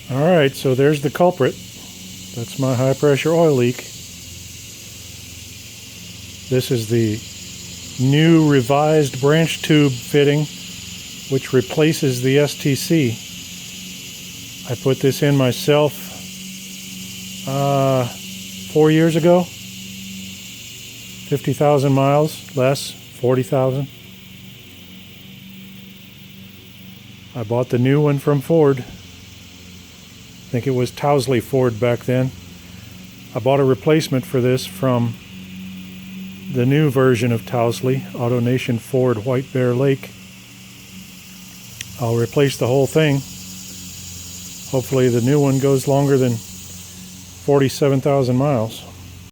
Alright, so there's the culprit. That's my high pressure oil leak. This is the new revised branch tube fitting, which replaces the STC. I put this in myself 4 years ago. 50,000 miles, less, 40,000. I bought the new one from Ford. I think it was Tousley Ford back then. I bought a replacement for this from the new version of Tousley, AutoNation Ford White Bear Lake. I'll replace the whole thing. Hopefully the new one goes longer than 47,000 miles.